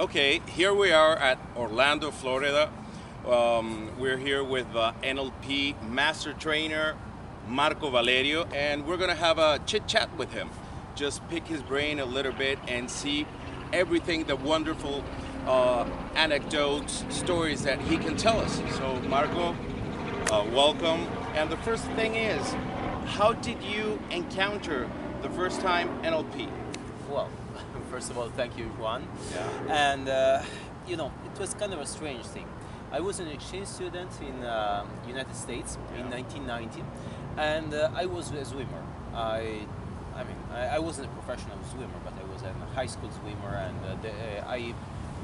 Okay, here we are at Orlando, Florida. We're here with NLP Master Trainer Marco Valerio, and we're gonna have a chit chat with him. Just pick his brain a little bit and see everything, the wonderful anecdotes, stories that he can tell us. So, Marco, welcome. And the first thing is, how did you encounter the first time NLP? Well, first of all, thank you, Juan. Yeah. And it was kind of a strange thing. I was an exchange student in United States in 1990, and I was a swimmer. I wasn't a professional swimmer, but I was a high school swimmer, and I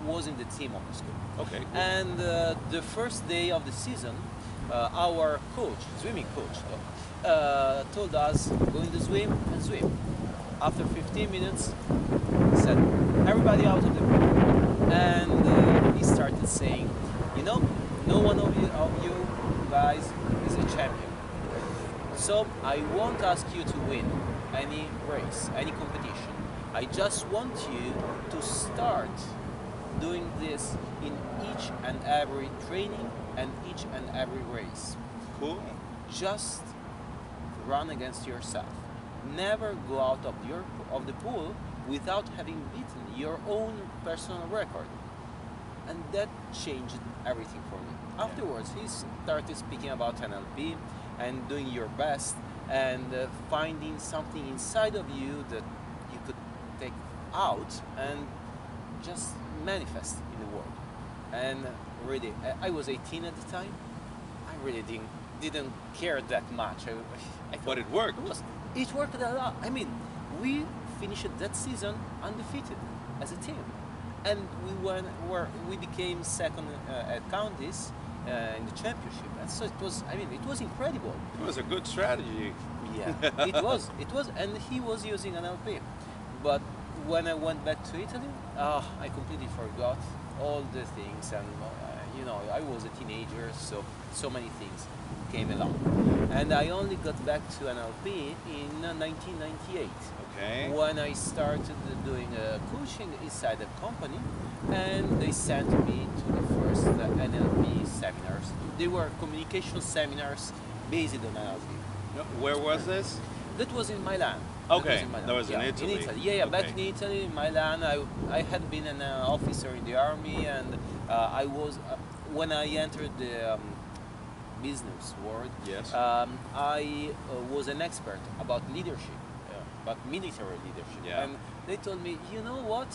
was in the team of the school. Okay. Cool. And the first day of the season, our coach, swimming coach, told us go in the swim and swim. After 15 minutes, he said, everybody out of the pool. And he started saying, no one of you guys is a champion. So I won't ask you to win any race, any competition. I just want you to start doing this in each and every training and each and every race. Cool. Just run against yourself. Never go out of the pool without having beaten your own personal record. And that changed everything for me. Afterwards, he started speaking about NLP and doing your best and finding something inside of you that you could take out and just manifest in the world. And really, I was 18 at the time. I really didn't care that much. I But it worked. It worked a lot. I mean, we finished that season undefeated as a team, and we became second at counties in the championship. And so it was incredible. It was a good strategy. Yeah, it was, and he was using NLP. But when I went back to Italy, I completely forgot all the things, and I was a teenager, so many things came along. And I only got back to NLP in 1998. Okay. When I started doing coaching inside the company, and they sent me to the first NLP seminars. They were communication seminars based on NLP. Where was this? That was in Milan. Okay, that was in Italy. In Italy. Yeah, back in Italy, in Milan. I had been an officer in the army, and I was when I entered the business world. Yes. I was an expert about leadership, about military leadership, and they told me, you know what?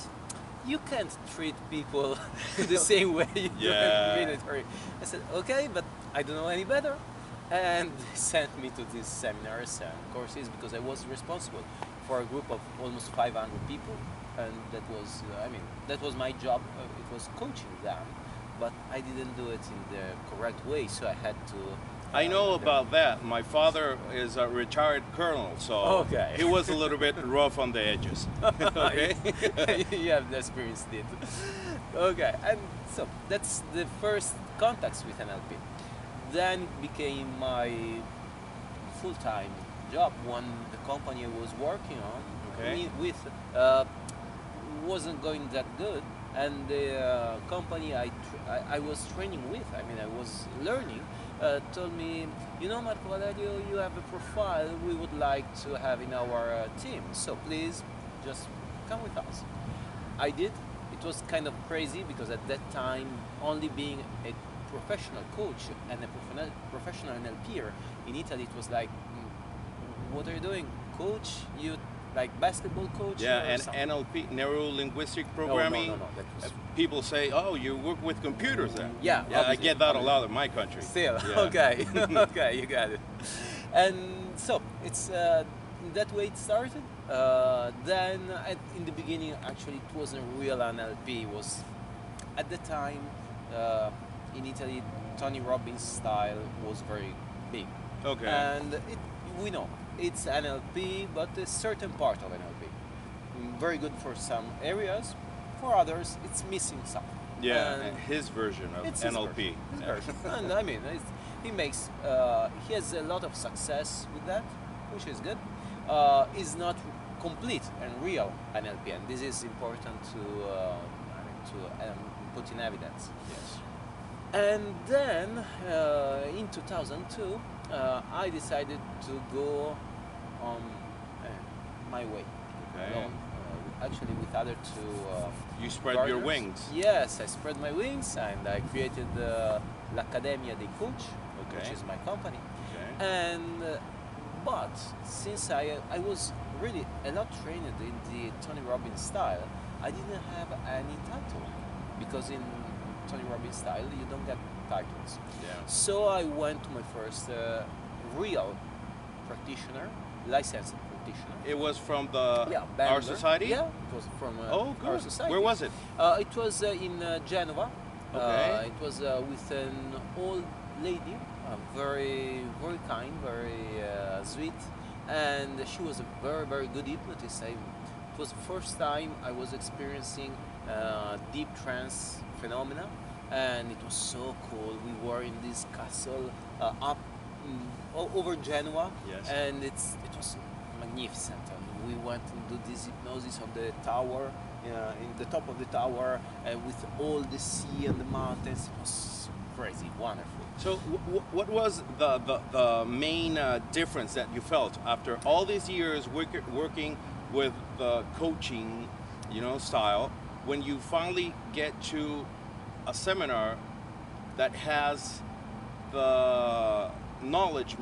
You can't treat people the same way you do in the military. I said, okay, but I don't know any better. And they sent me to these seminars and courses because I was responsible for a group of almost 500 people, and that was my job. It was coaching them, but I didn't do it in the correct way, so I had to. I know about that. My father is a retired colonel, so he was a little bit rough on the edges. Okay. You have the experience, did. Okay, and so that's the first contacts with NLP. Then it became my full-time job when the company I was working on with wasn't going that good, and the company I was training with, I was learning, told me, Marco Valerio, you have a profile we would like to have in our team, so please just come with us. I did. It was kind of crazy because at that time, only being a professional coach and a professional NLPer in Italy, it was like, what are you doing, coach? You like basketball coach? Yeah, and something? NLP, neuro-linguistic programming. No. That was... People say, oh, you work with computers then. Yeah, I get that a lot in my country. Still, yeah. Okay, okay, you got it. And so it's that way it started. Then in the beginning, actually, it wasn't real NLP. It was at the time. In Italy, Tony Robbins style was very big. Okay. And we know it's NLP, but a certain part of NLP. Very good for some areas, for others, it's missing something. Yeah, and his version of NLP. His version. And he has a lot of success with that, which is good. Is not complete and real NLP, and this is important to put in evidence. Yes. And then in 2002, I decided to go on my way. Okay. Alone, actually, with other two. You spread your partners. wings. Yes, I spread my wings and I created l'Accademia dei Coach, which Okay. is my company. Okay. And but since I was really a lot trained in the Tony Robbins style, I didn't have any title because in Tony Robbins style you don't get titles. Yeah. So I went to my first real practitioner, licensed practitioner. It was from the Yeah, our Bangalore. society. Yeah, it was from Oh, our good. society. Where was it? It was in Genova. Okay. It was with an old lady, very, very kind, very sweet, and she was a very, very good hypnotist. It was the first time I was experiencing deep trance phenomena, and it was so cool. We were in this castle up over Genoa, Yes. and it was magnificent. And we went and do this hypnosis on the tower, in the top of the tower, with all the sea and the mountains. It was crazy, wonderful. So, what was the main difference that you felt after all these years working with the coaching, style, when you finally get to a seminar that has the knowledge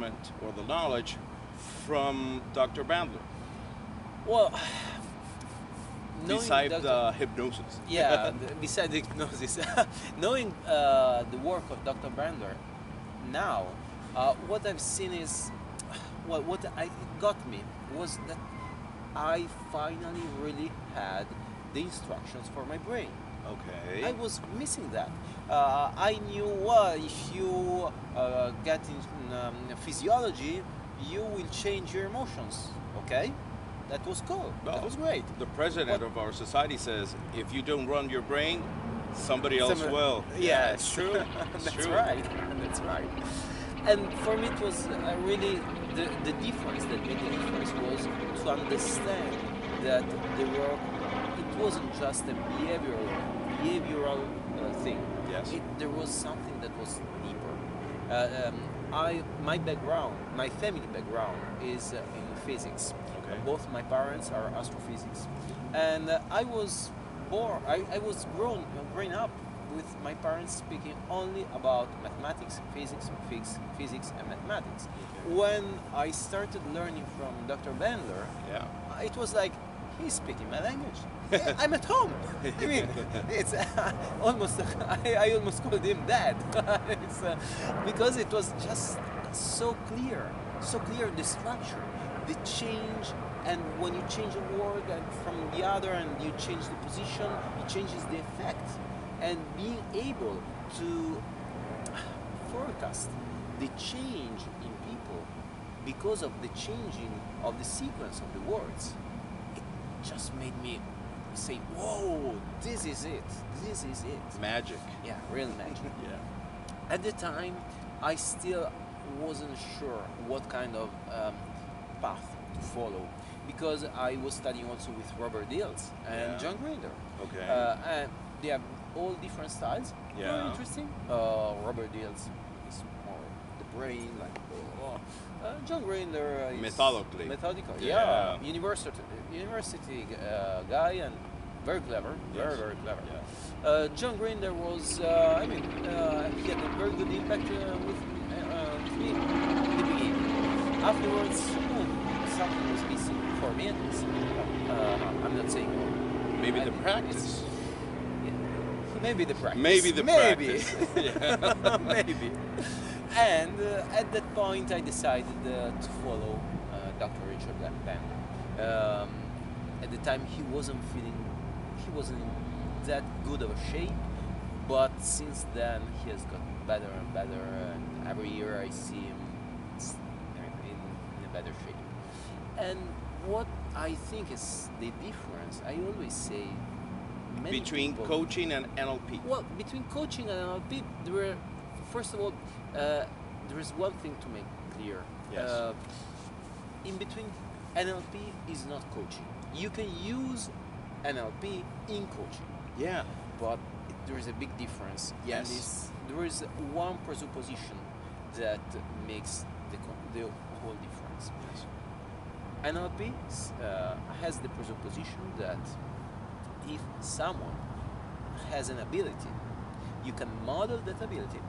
from Dr. Bandler, Well, knowing besides Dr. the hypnosis? Yeah, besides the hypnosis, knowing the work of Dr. Bandler, now what I've seen is, well, it got me was that I finally really had the instructions for my brain. Okay. I was missing that. I knew if you get in physiology, you will change your emotions. Okay, that was cool. That was great. The president of our society says, if you don't run your brain, somebody else will. Yeah, it's true. It's That's true. right. That's right. And for me, it was really the difference that made the difference was to understand that the work, it wasn't just a behavioral thing. Yes. There was something that was deeper. My background, my family background is in physics. Okay. Both my parents are astrophysics, and I was born. I was growing up with my parents speaking only about mathematics, physics, and mathematics. Okay. When I started learning from Dr. Bandler, Yeah. it was like he's speaking my language. I'm at home. I mean, it's almost. I almost called him dad. It's, because it was just so clear the structure, the change, and when you change a word from the other and you change the position, it changes the effect. And being able to forecast the change in people because of the changing of the sequence of the words, it just made me say, whoa, this is it. This is it. Magic. Yeah, real magic. Yeah. At the time, I still wasn't sure what kind of path to follow because I was studying also with Robert Dills and Yeah. John Grinder. Okay. And they have all different styles. Yeah. Very interesting. Robert Dills is more the brain, like John Grinder is Methodically. Yeah. Yeah. University guy and very clever. Yes. Very clever. Yeah. John Grinder was, he had a very good impact with me in the beginning. Afterwards, something was missing for me at least. I'm not saying Maybe I the think practice. yeah. Maybe the practice. Maybe the practice. Yeah. Maybe. And at that point, I decided to follow Dr. Richard Bandler. At the time, he wasn't in that good of a shape, but since then, he has got better and better, and every year I see him in a better shape. And what I think is the difference, I always say, many Between people, coaching and NLP. well, between coaching and NLP, first of all, there is one thing to make clear. Yes. In between, NLP is not coaching. You can use NLP in coaching. Yeah. but there is a big difference. Yes. And there is one presupposition that makes the whole difference. Yes. NLP has the presupposition that if someone has an ability, you can model that ability,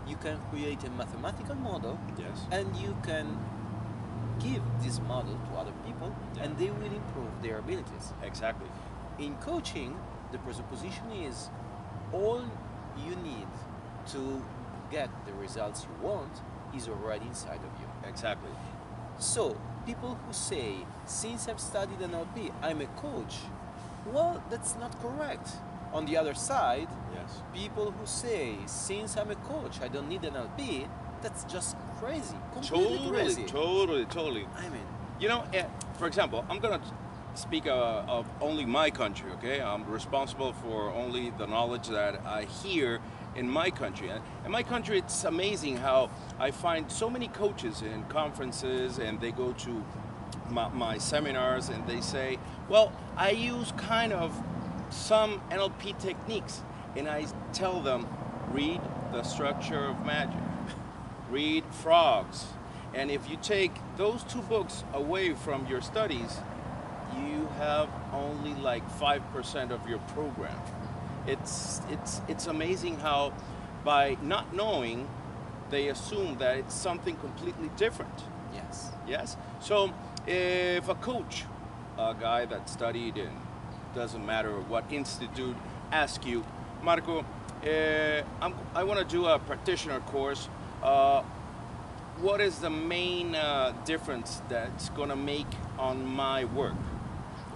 you can create a mathematical model, Yes. and you can give this model to other people, Yeah. and they will improve their abilities. Exactly. In coaching, the presupposition is all you need to get the results you want is already inside of you. Exactly. So, people who say, since I've studied NLP, I'm a coach, well, that's not correct. On the other side, Yes. people who say, since I'm a coach, I don't need NLP, that's just crazy. Completely crazy. Totally. I mean, You know, for example, I'm gonna speak of only my country. Okay, I'm responsible for only the knowledge that I hear in my country. And in my country, it's amazing how I find so many coaches in conferences, and they go to my seminars, and they say, "Well, I use kind of some NLP techniques," and I tell them, "Read The Structure of Magic, read Frogs." And if you take those two books away from your studies, you have only like 5% of your program. It's amazing how by not knowing, they assume that it's something completely different. yes. Yes? So if a coach, a guy that studied in doesn't matter what institute, asks you, Marco, I want to do a practitioner course. What is the main difference that's going to make on my work?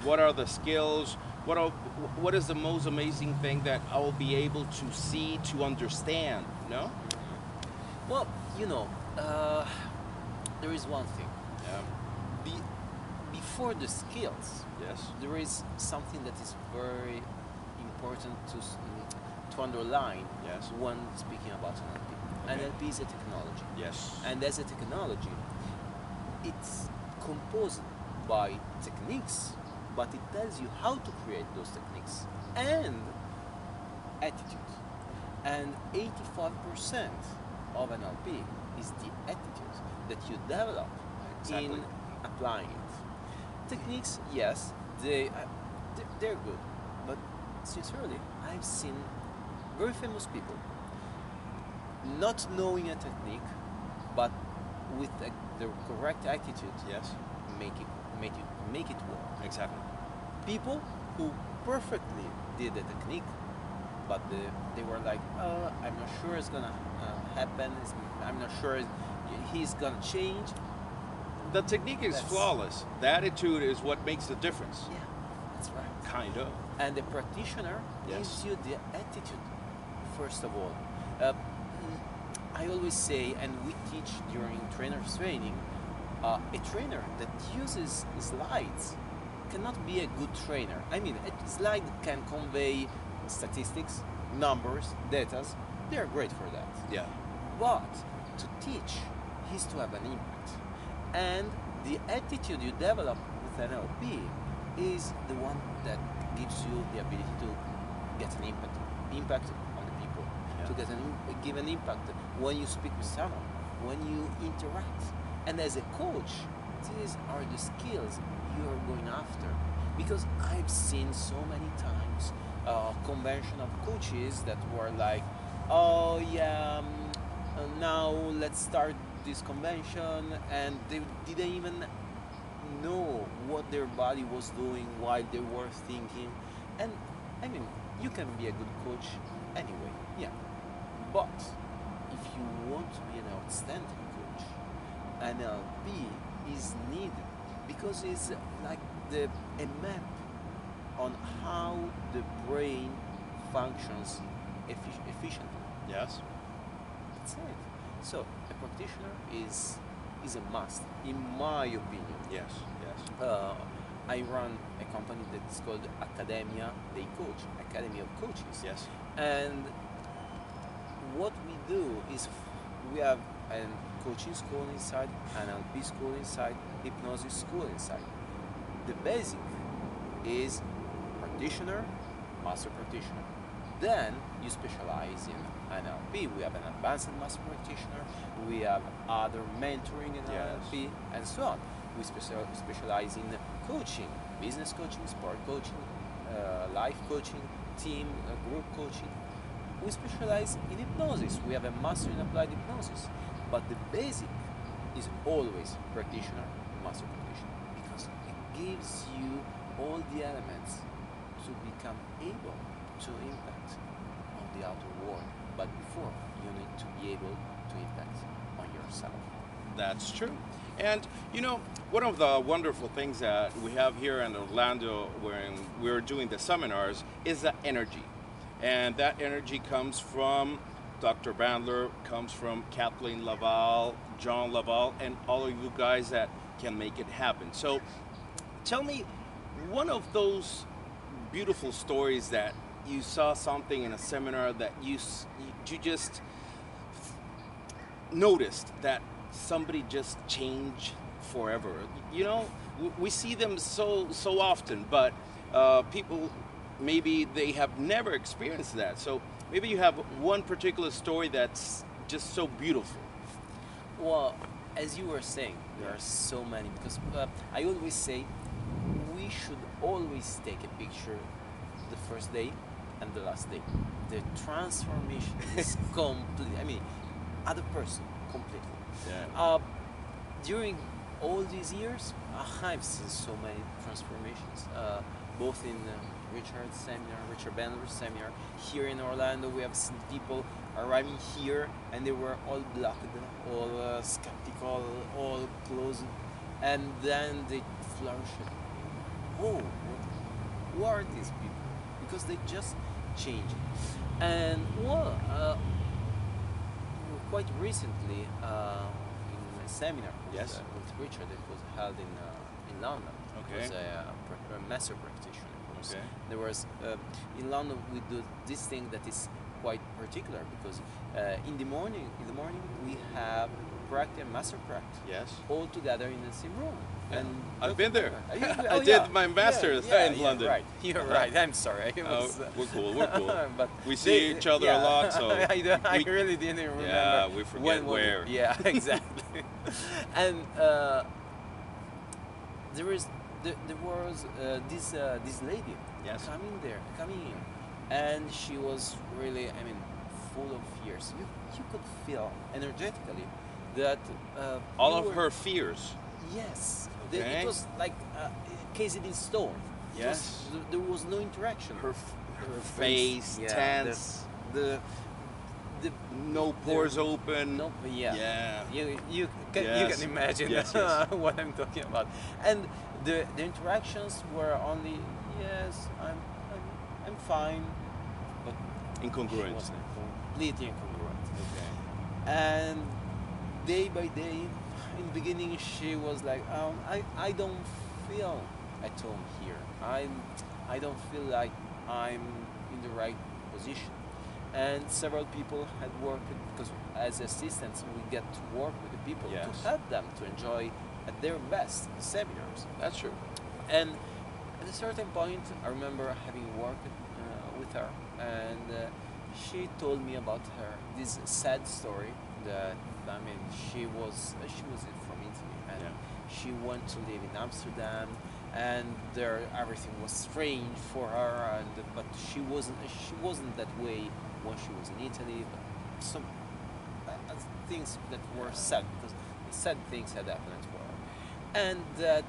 What are the skills? What is the most amazing thing that I will be able to see, to understand? No? Well, there is one thing. Yeah. Before the skills, Yes. there is something that is very important to underline Yes. when speaking about NLP. Okay. NLP is a technology, Yes. and as a technology, it's composed by techniques, but it tells you how to create those techniques and attitude. And 85% of NLP is the attitude that you develop Exactly. in applying it. Techniques, yes, they're good, but sincerely, I've seen very famous people not knowing a technique, but with the correct attitude, Yes. make it work. Exactly. People who perfectly did the technique, but they were like, I'm not sure it's gonna happen. I'm not sure he's gonna change. The technique is That's- flawless. The attitude is what makes the difference. Yeah, that's right. Kind of. And the practitioner Yes. gives you the attitude, first of all. I always say, and we teach during trainers training, a trainer that uses slides cannot be a good trainer. I mean, a slide can convey statistics, numbers, data. They are great for that. Yeah. But to teach is to have an impact. And the attitude you develop with NLP is the one that gives you the ability to get an impact on the people, Yeah. to give an impact when you speak with someone, when you interact. And as a coach, these are the skills you are going after. Because I've seen so many times convention of coaches that were like, oh yeah, now let's start this convention, and they didn't even know what their body was doing while they were thinking. And I mean, you can be a good coach anyway, yeah. But if you want to be an outstanding coach, NLP is needed because it's like a map on how the brain functions efficiently. Yes. That's it. So a practitioner is a must, in my opinion. Yes. Yes. I run a company that's called Academia dei Coach, Academy of Coaches. Yes. And what we do is we have a coaching school inside, an NLP school inside, hypnosis school inside. The basic is practitioner, master practitioner. then you specialize in NLP. We have an advanced master practitioner. We have other mentoring in Yes. NLP, and so on. We specialize in coaching, business coaching, sport coaching, life coaching, team, group coaching. We specialize in hypnosis. We have a master in applied hypnosis. But the basic is always practitioner, master practitioner, because it gives you all the elements to become able to impact on the outer world. But before, you need to be able to impact on yourself. That's true. And you know, one of the wonderful things that we have here in Orlando when we're doing the seminars is the energy. And that energy comes from Dr. Bandler, comes from Kathleen Laval, John Laval, and all of you guys that can make it happen. So tell me one of those beautiful stories that you saw something in a seminar that you just noticed that somebody just changed forever. You know, we see them so often, but people maybe they have never experienced that. So maybe you have one particular story that's just so beautiful. Well, as you were saying, there are so many, because I always say we should always take a picture the first day and the last day. The transformation is complete. I mean, other person completely. Yeah. During all these years, I've seen so many transformations, both in Richard Bandler's seminar. Here in Orlando, we have seen people arriving here and they were all blocked, all skeptical, all closed, and then they flourished. Oh, who are these people? Because they just changed. And well, quite recently, in a seminar with Richard, it was held in London. Okay. It was a master practitioner course. Okay. There was in London we do this thing that is quite particular, because in the morning we have practice and master practice. Yes. All together in the same room. Yeah. And I've been there. I I did my master's in London. Right. You're right. I'm sorry. It was, We're cool. We're cool. but We see each other a lot, so I we- really didn't remember. Yeah, we forget when was it. where. Yeah, exactly. And there was this lady Yes. coming in, and she was really, I mean, full of fears. You could feel energetically that All you of were- her fears. Yes, Okay. it was like cased in stone. Yes. There was no interaction. Her face yeah, tense. The No pores open. no, yeah. Yeah. You can Yes. imagine Yes, yes. what I'm talking about. And the interactions were only, yes, I'm fine, but she Incongruent. was completely incongruent. Okay. And day by day, in the beginning, she was like, I don't feel at home here. I don't feel like I'm in the right position. And several people had worked, because as assistants we get to work with the people Yes. to help them to enjoy at their best the seminars. That's true. And at a certain point, I remember having worked with her, and she told me about this sad story that, I mean, she was from Italy, and Yeah. she went to live in Amsterdam, and there everything was strange for her, but she wasn't that way when she was in Italy. But some things that were sad, because sad things had happened to her, and that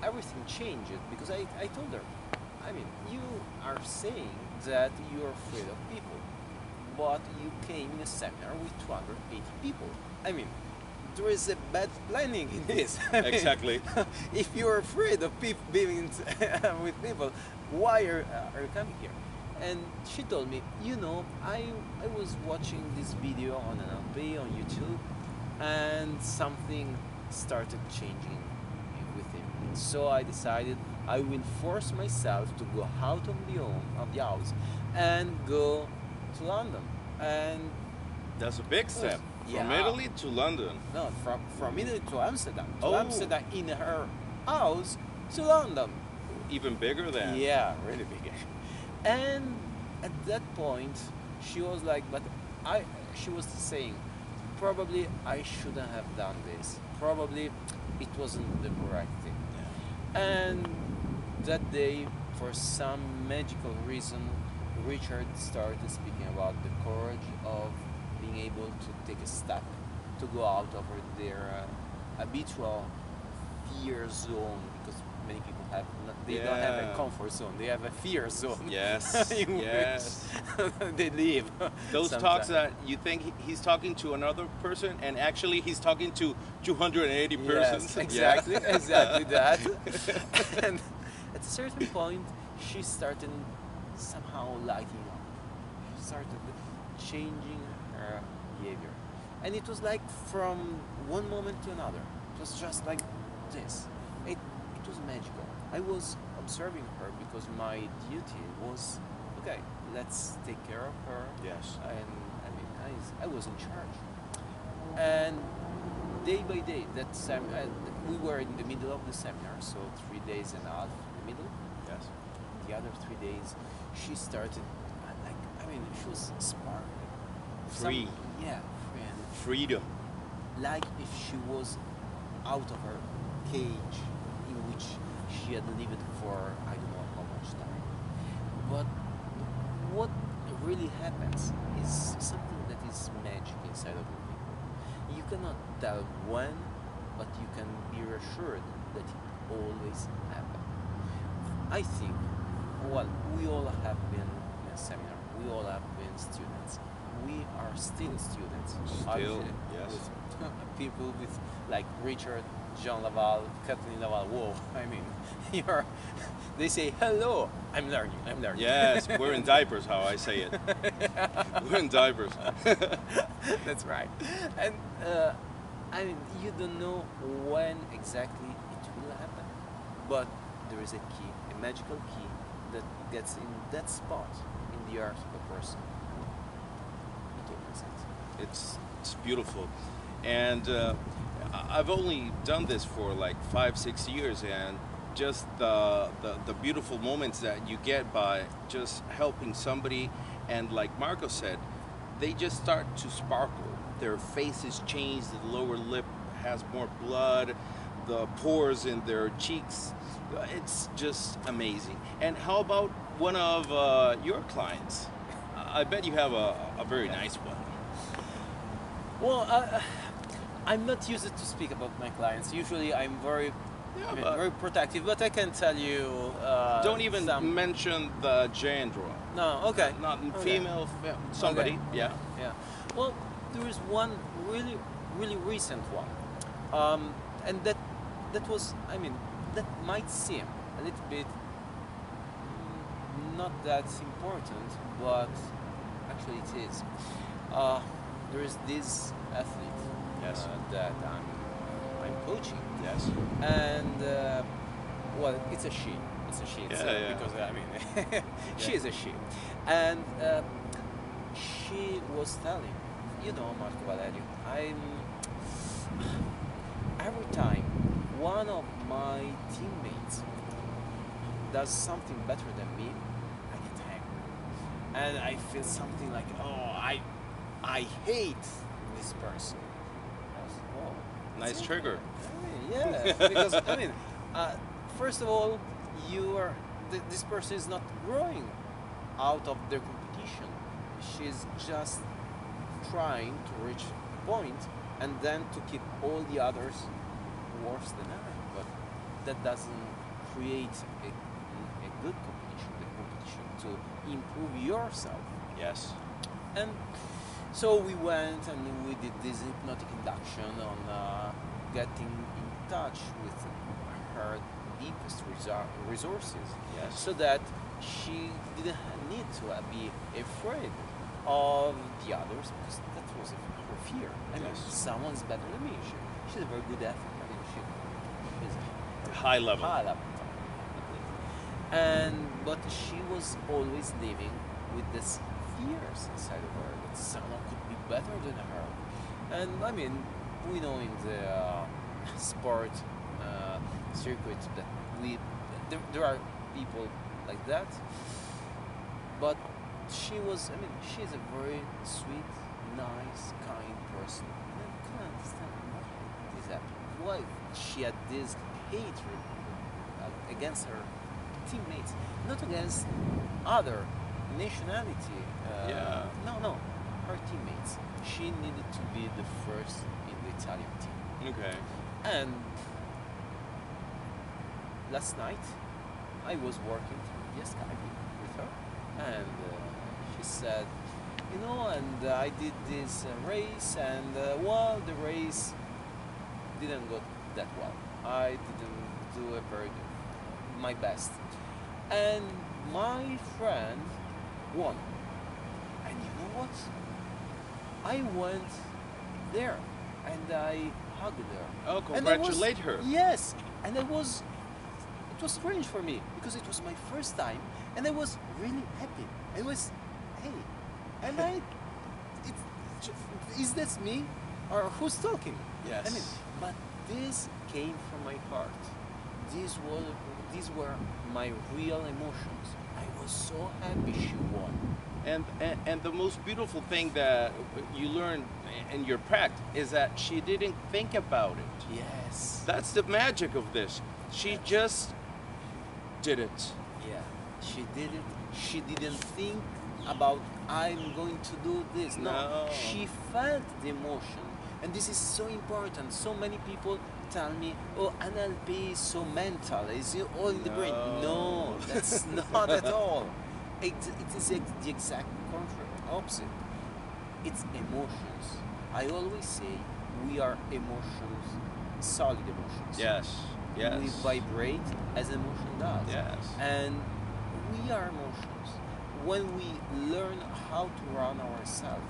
everything changed, because I told her, I mean, you are saying that you're afraid of people, but you came in a seminar with 280 people. I mean, there is a bad planning in this. I mean, Exactly. if you're afraid of people being with people, why are you coming here? And she told me, you know, I was watching this video on NLP on YouTube, and something started changing within me. So I decided I will force myself to go out of the house and go to London. And That's a big step. From Yeah. Italy to London. no, from Italy to Amsterdam. Oh. Amsterdam in her house to London. Even bigger than. Yeah, really big. And at that point, she was like, but I, she was saying, probably I shouldn't have done this. Probably it wasn't the correct thing. And that day, for some magical reason, Richard started speaking about the courage of being able to take a step, to go out of their habitual fear zone, because many people have they don't have a Yeah. comfort zone, they have a fear zone. Yes, in yes. which they live. Those sometimes. talks that you think he's talking to another person, and actually he's talking to 280 persons. Yes, exactly, Yeah. exactly that. And at a certain point, she started somehow lighting up. She started changing her behavior, and it was like from one moment to another. It was just like this. It was magical. I was observing her because my duty was, okay, let's take care of her. Yes. And I mean, I was in charge. And day by day, we were in the middle of the seminar, so 3 days and a half in the middle. Yes. The other 3 days, she started, she was sparkling. Free. Yeah, free. And Freedom. like if she was out of her cage in which she had lived for I don't know how much time. But what really happens is something that is magic inside of the people. You cannot tell when, but you can be reassured that it always happens. I think, well, we all have been in a seminar, we all have been students. We are still students. Still, obviously, yes. With people with like Richard, Jean Laval, Kathleen Laval. Whoa, I mean, you're. They say hello. I'm learning. I'm learning. Yes, we're in diapers, how I say it. We're in diapers. That's right. And I mean, you don't know when exactly it will happen, but there is a key, a magical key that gets in that spot in the heart of a person. It opens it. It's beautiful, and I've only done this for like 5-6 years, and just the beautiful moments that you get by just helping somebody, and like Marco said, they just start to sparkle. Their faces change. The lower lip has more blood. The pores in their cheeks. It's just amazing. And how about one of your clients? I bet you have a very nice one. Well, I'm not used to speak about my clients. Usually, I'm very, but- very protective. But I can tell you. Don't even some. mention the gender. No, okay. Not Okay. female, somebody. Okay. Yeah. Yeah. Well, there is one really, really recent one, and that was, I mean, that might seem a little bit not that important, but actually it is. There is this athlete Yes. that I'm coaching, Yes. and well, it's a she. It's a she. It's, Yeah, yeah. Because I mean, she is a she, and she was telling, you know, Marco Valerio, every time one of my teammates does something better than me, I get angry, and I feel something like, oh, I hate this person. I was, oh, Nice that's trigger. I mean, yeah, because I mean, first of all, this person is not growing out of their competition. She's just trying to reach a point and then to keep all the others worse than ever. But that doesn't create a good competition, the competition to improve yourself. Yes. And so we went and we did this hypnotic induction on getting in touch with her deepest resources, Yes. so that she didn't need to be afraid of the others, because that was her fear. I mean, Yes. someone's better than me. She's a very good athlete. I mean, she's a High level. high level athlete. And but she was always living with this fears inside of her that someone could be better than her. And I mean, we know in the sport circuit that there are people like that, but she was, I mean, she's a very sweet, nice, kind person. And I couldn't understand why this happened. Why she had this hatred against her teammates, not against other nationality. Yeah. No, her teammates. She needed to be the first in the Italian team. Okay. And last night, I was working via Skype with her, and she said, you know, and I did this race, and well, the race didn't go that well. I didn't do a very good, my best, and my friend won. And you know what? I went there and I hugged her. Oh, And I was- congratulate her. Yes, and it was strange for me because it was my first time, and I was really happy. I was, hey, and is this me, or who's talking? Yes. I mean, but this came from my heart. These were my real emotions. I was so happy she won. And the most beautiful thing that you learn in your practice is that she didn't think about it. Yes. That's the magic of this. She just did it. Yeah, she did it. She didn't think about I'm going to do this. No. She felt the emotion, and this is so important. So many people tell me, "Oh, NLP is so mental. It's all in the brain." No, that's not at all. It is the exact contrary, opposite. It's emotions. I always say we are emotions, solid emotions. Yes. Yes. We vibrate as emotion does. Yes. And we are emotions. When we learn how to run ourselves,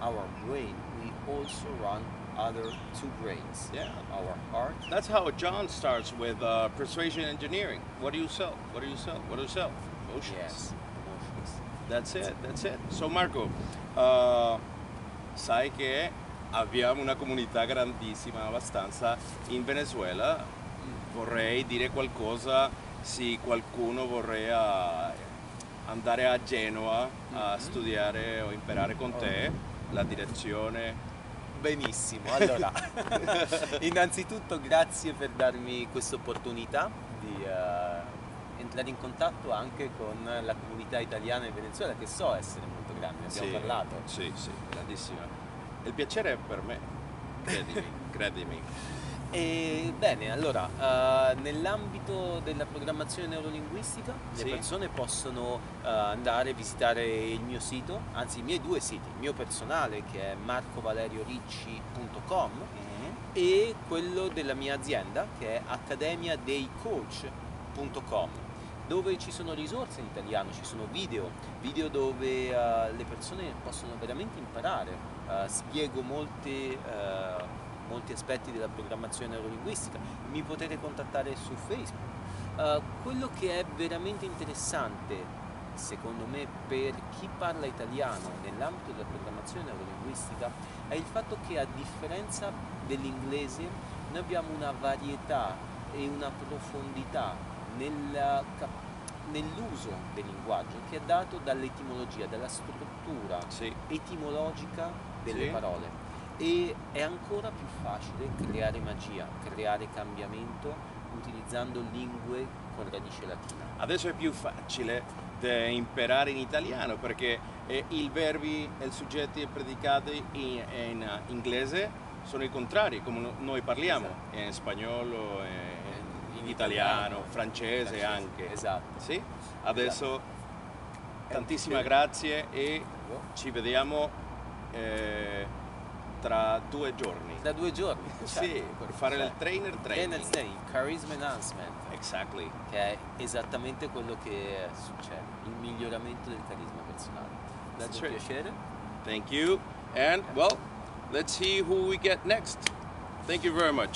our brain, we also run other two brains. Yeah. Our heart. That's how John starts with persuasion engineering. What do you sell? What do you sell? What do you sell? Emotions. Yes. Emotions. That's it, that's it. So Marco, sai che abbiamo una comunità grandissima abbastanza in Venezuela. Vorrei dire qualcosa se qualcuno vorrei andare a Genova a studiare o imparare con te la direzione. Benissimo, allora innanzitutto grazie per darmi questa opportunità di entrare in contatto anche con la comunità italiana in Venezuela, che so essere molto grande, ne abbiamo parlato. Sì, sì, grandissima. Il piacere è per me, credimi, credimi. E bene, allora, nell'ambito della programmazione neurolinguistica le Sì. persone possono andare a visitare il mio sito, anzi i miei due siti, il mio personale che è marcovalerioricci.com e quello della mia azienda che è accademiadeicoach.com, dove ci sono risorse in italiano, ci sono video dove le persone possono veramente imparare, spiego molti aspetti della programmazione neurolinguistica. Mi potete contattare su Facebook. Quello che è veramente interessante, secondo me, per chi parla italiano nell'ambito della programmazione neurolinguistica è il fatto che, a differenza dell'inglese, noi abbiamo una varietà e una profondità nell'uso del linguaggio che è dato dall'etimologia, dalla struttura etimologica delle parole. E è ancora più facile creare magia, creare cambiamento utilizzando lingue con radice latina. Adesso è più facile imparare in italiano perché i verbi e i soggetti e predicati in inglese sono i contrari, come noi parliamo, in spagnolo, in italiano, francese anche. Esatto. Sì? Adesso tantissime grazie e ci vediamo tra 2 giorni. Da 2 giorni. Sì, per fare il trainer training. Charisma enhancement. Exactly. Che è esattamente quello che succede, il miglioramento del carisma personale. È stato un piacere. Thank you. And well, let's see who we get next. Thank you very much.